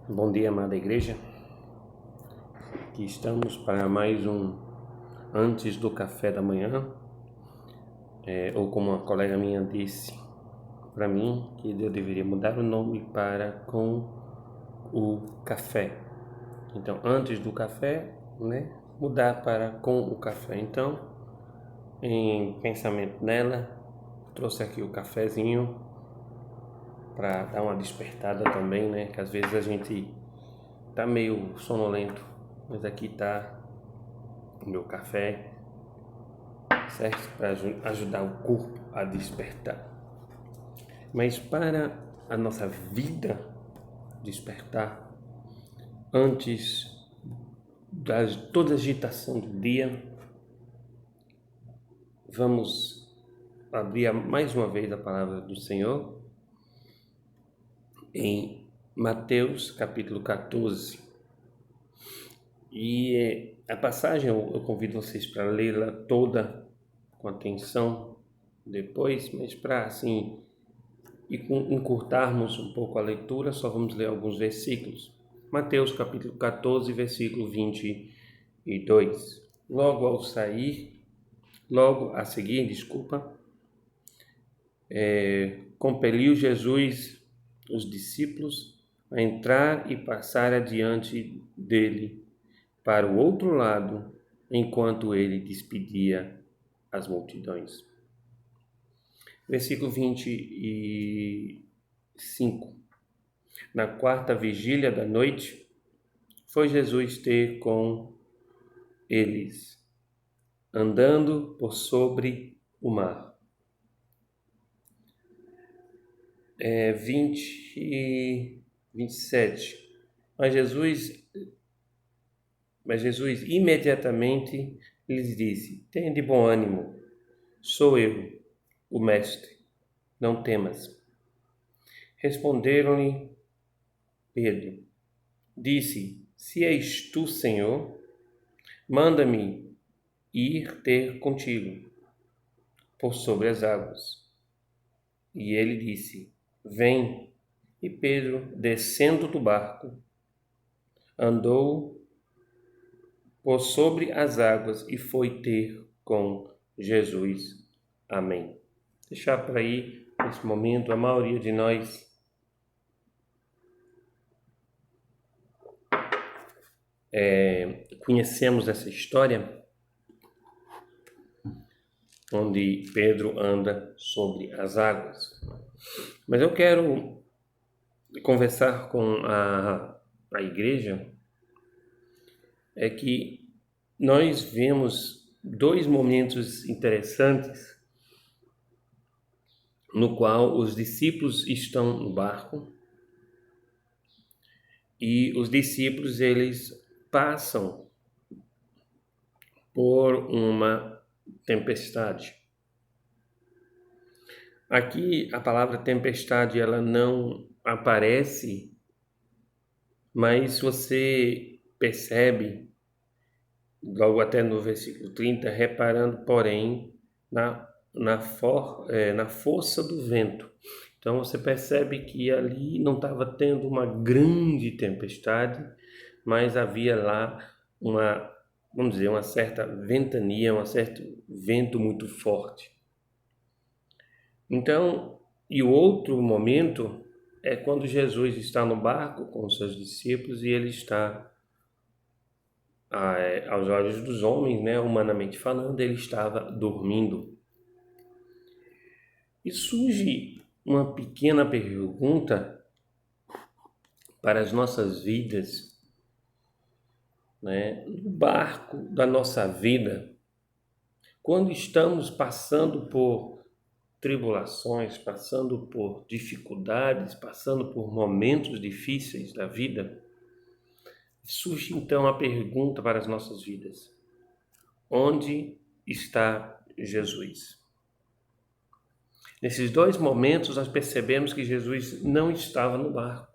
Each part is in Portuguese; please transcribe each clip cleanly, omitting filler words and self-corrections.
Bom dia, amada igreja. Aqui estamos para mais um antes do café da manhã, ou como uma colega minha disse para mim, que eu deveria mudar o nome para com o café. Então, antes do café, mudar para com o café. Então, em pensamento nela, trouxe aqui o cafezinho para dar uma despertada também, que às vezes a gente tá meio sonolento, mas aqui tá o meu café, certo? Para ajudar o corpo a despertar. Mas para a nossa vida despertar, antes de toda a agitação do dia, vamos abrir mais uma vez a palavra do Senhor em Mateus capítulo 14. E a passagem eu convido vocês para lê-la toda com atenção depois, mas para assim encurtarmos um pouco a leitura, só vamos ler alguns versículos. Mateus capítulo 14, versículo 22. Logo a seguir, compeliu Jesus os discípulos a entrar e passar adiante dele para o outro lado, enquanto ele despedia as multidões. Versículo 25. Na quarta vigília da noite, foi Jesus ter com eles, andando por sobre o mar. 27. Mas Jesus imediatamente lhes disse: Tende bom ânimo, sou eu, o Mestre, não temas. Responderam-lhe Pedro, disse: Se és tu, Senhor, manda-me ir ter contigo por sobre as águas. E ele disse: Vem. E Pedro, descendo do barco, andou por sobre as águas e foi ter com Jesus. Amém. Deixar para aí, nesse momento, a maioria de nós conhecemos essa história onde Pedro anda sobre as águas. Mas eu quero conversar com a igreja que nós vemos dois momentos interessantes no qual os discípulos estão no barco e os discípulos eles passam por uma tempestade. Aqui a palavra tempestade ela não aparece, mas você percebe logo até no versículo 30, reparando, porém, na força do vento. Então você percebe que ali não estava tendo uma grande tempestade, mas havia lá uma certa ventania, um certo vento muito forte. Então, e o outro momento é quando Jesus está no barco com os seus discípulos e ele está, aos olhos dos homens, humanamente falando, ele estava dormindo. E surge uma pequena pergunta para as nossas vidas, no barco da nossa vida, quando estamos passando por tribulações, passando por dificuldades, passando por momentos difíceis da vida, surge então a pergunta para as nossas vidas: onde está Jesus? Nesses dois momentos nós percebemos que Jesus não estava no barco.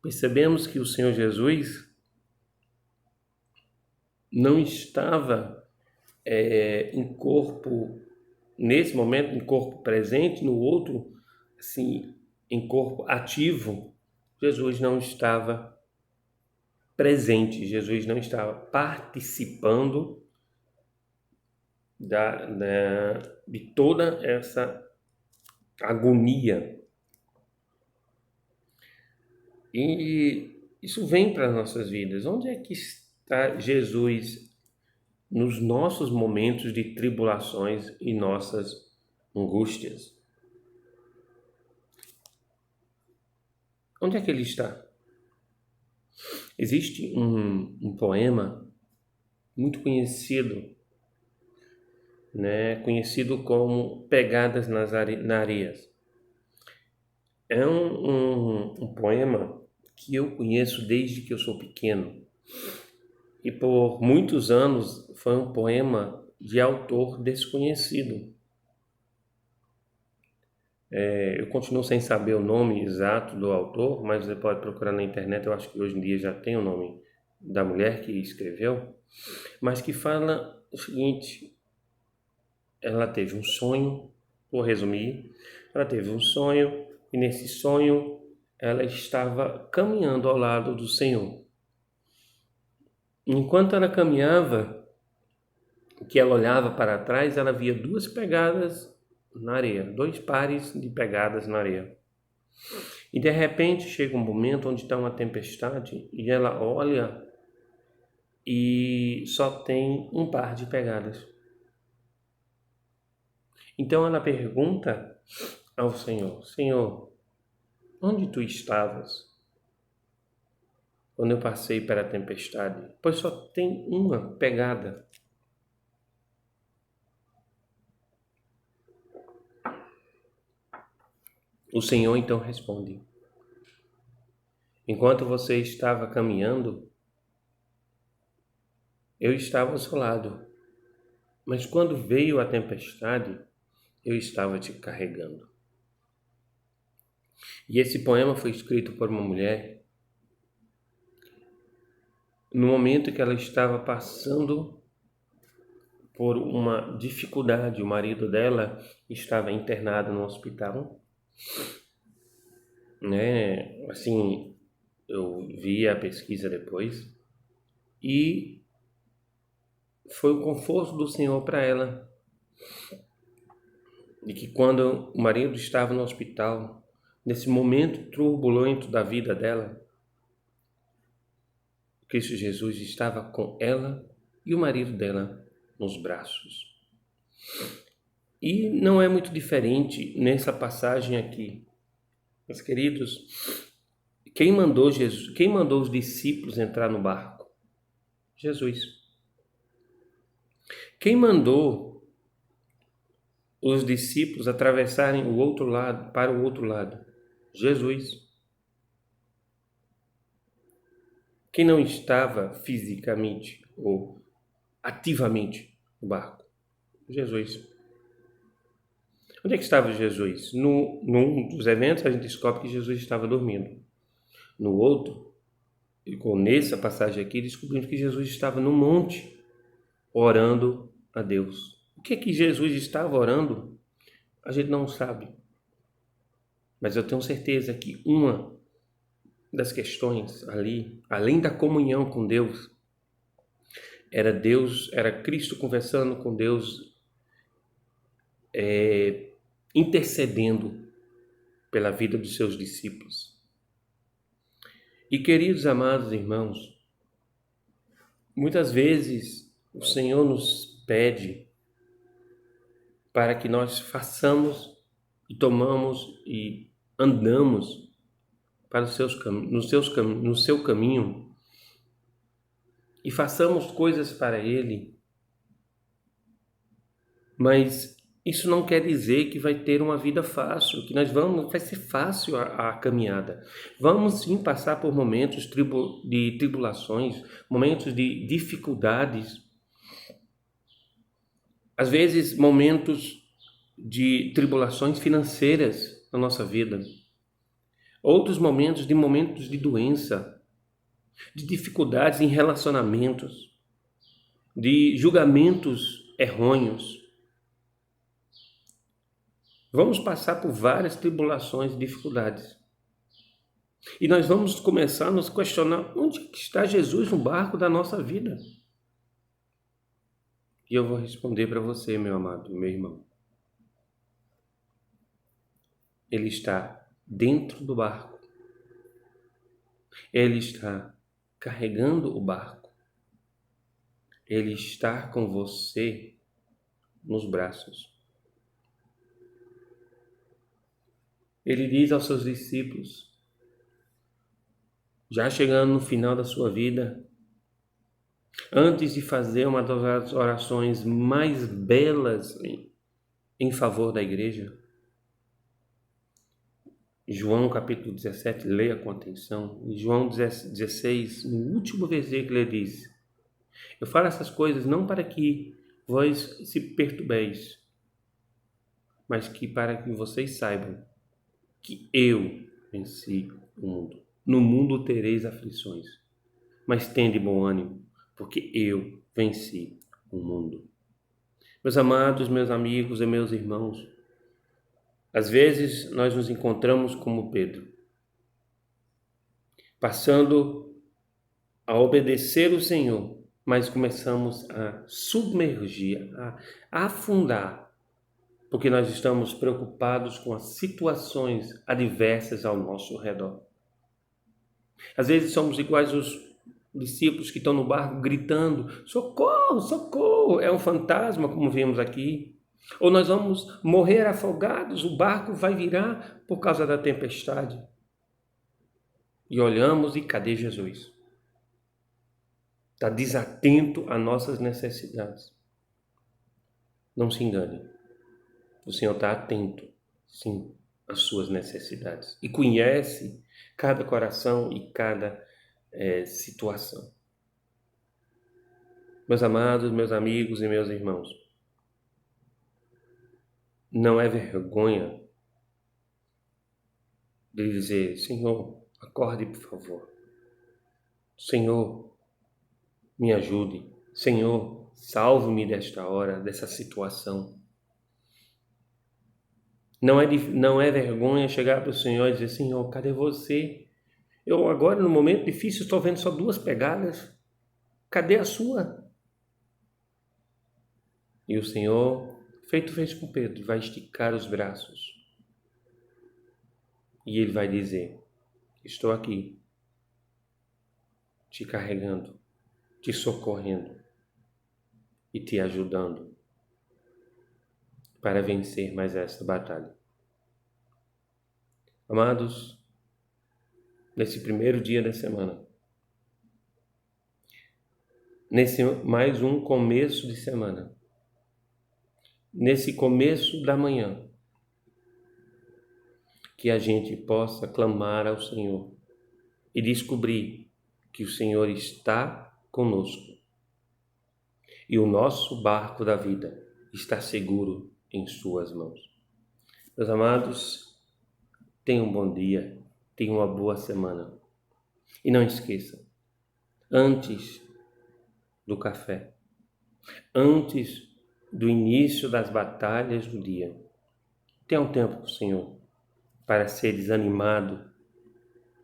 Percebemos que o Senhor Jesus não estava em corpo, nesse momento, em corpo presente, no outro, assim, em corpo ativo. Jesus não estava presente, Jesus não estava participando de toda essa agonia. E isso vem para as nossas vidas. Onde é que está Jesus nos nossos momentos de tribulações e nossas angústias? Onde é que ele está? Existe um poema muito conhecido, né? Conhecido como Pegadas na Areia. É um poema que eu conheço desde que eu sou pequeno. E por muitos anos foi um poema de autor desconhecido. Eu continuo sem saber o nome exato do autor, mas você pode procurar na internet. Eu acho que hoje em dia já tem o nome da mulher que escreveu, mas que fala o seguinte: ela teve um sonho, vou resumir, ela teve um sonho e nesse sonho ela estava caminhando ao lado do Senhor. Enquanto ela caminhava, que ela olhava para trás, ela via duas pegadas na areia, dois pares de pegadas na areia. E de repente chega um momento onde está uma tempestade e ela olha e só tem um par de pegadas. Então ela pergunta ao Senhor: Senhor, onde tu estavas quando eu passei pela tempestade? Pois só tem uma pegada. O Senhor então responde: enquanto você estava caminhando, eu estava ao seu lado, mas quando veio a tempestade, eu estava te carregando. E esse poema foi escrito por uma mulher no momento que ela estava passando por uma dificuldade. O marido dela estava internado no hospital, né? Assim, eu vi a pesquisa depois e foi o conforto do Senhor para ela, de que quando o marido estava no hospital, nesse momento turbulento da vida dela, Cristo Jesus estava com ela e o marido dela nos braços. E não é muito diferente nessa passagem aqui. Meus queridos, quem mandou os discípulos entrar no barco? Jesus. Quem mandou os discípulos atravessarem o outro lado, para o outro lado? Jesus. Quem não estava fisicamente ou ativamente no barco? Jesus. Onde é que estava Jesus? Num dos eventos a gente descobre que Jesus estava dormindo. No outro, e nessa passagem aqui, descobrimos que Jesus estava no monte orando a Deus. O que é que Jesus estava orando? A gente não sabe. Mas eu tenho certeza que uma das questões ali, além da comunhão com Deus, era Cristo conversando com Deus, intercedendo pela vida dos seus discípulos. E queridos amados irmãos, muitas vezes o Senhor nos pede para que nós façamos e tomamos e andamos para no seu caminho e façamos coisas para Ele, mas isso não quer dizer que vai ter uma vida fácil, que vai ser fácil a caminhada. Vamos sim passar por momentos de tribulações, momentos de dificuldades, às vezes momentos de tribulações financeiras na nossa vida, outros momentos de doença, de dificuldades em relacionamentos, de julgamentos errôneos. Vamos passar por várias tribulações e dificuldades. E nós vamos começar a nos questionar onde que está Jesus no barco da nossa vida. E eu vou responder para você, meu amado, meu irmão. Ele está dentro do barco. Ele está carregando o barco. Ele está com você nos braços. Ele diz aos seus discípulos, já chegando no final da sua vida, antes de fazer uma das orações mais belas em favor da igreja, João capítulo 17, leia com atenção. Em João 16, no último versículo, ele diz: eu falo essas coisas não para que vós se perturbeis, mas que para que vocês saibam que eu venci o mundo. No mundo tereis aflições, mas tende bom ânimo, porque eu venci o mundo. Meus amados, meus amigos e meus irmãos, às vezes nós nos encontramos como Pedro, passando a obedecer o Senhor, mas começamos a submergir, a afundar, porque nós estamos preocupados com as situações adversas ao nosso redor. Às vezes somos iguais os discípulos que estão no barco gritando: socorro, socorro, é um fantasma, como vimos aqui. Ou nós vamos morrer afogados, o barco vai virar por causa da tempestade. E olhamos e cadê Jesus? Está desatento às nossas necessidades. Não se engane, o Senhor está atento, sim, às suas necessidades. E conhece cada coração e cada situação. Meus amados, meus amigos e meus irmãos, não é vergonha de dizer: Senhor, acorde, por favor. Senhor, me ajude. Senhor, salve-me desta hora, dessa situação. Não é vergonha chegar para o Senhor e dizer: Senhor, cadê você? Eu agora, no momento difícil, estou vendo só 2 pegadas. Cadê a sua? E o Senhor, feito fez com Pedro, vai esticar os braços. E ele vai dizer: estou aqui, te carregando, te socorrendo e te ajudando para vencer mais esta batalha. Amados, nesse primeiro dia da semana, nesse mais um começo de semana, nesse começo da manhã, que a gente possa clamar ao Senhor e descobrir que o Senhor está conosco e o nosso barco da vida está seguro em suas mãos. Meus amados, tenham um bom dia, tenham uma boa semana. E não esqueça, antes do café, antes do início das batalhas do dia, tenha um tempo com o Senhor para ser desanimado,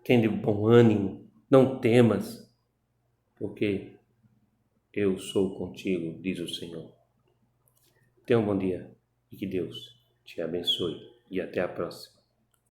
tendo bom ânimo, não temas, porque eu sou contigo, diz o Senhor. Tenha um bom dia e que Deus te abençoe e até a próxima.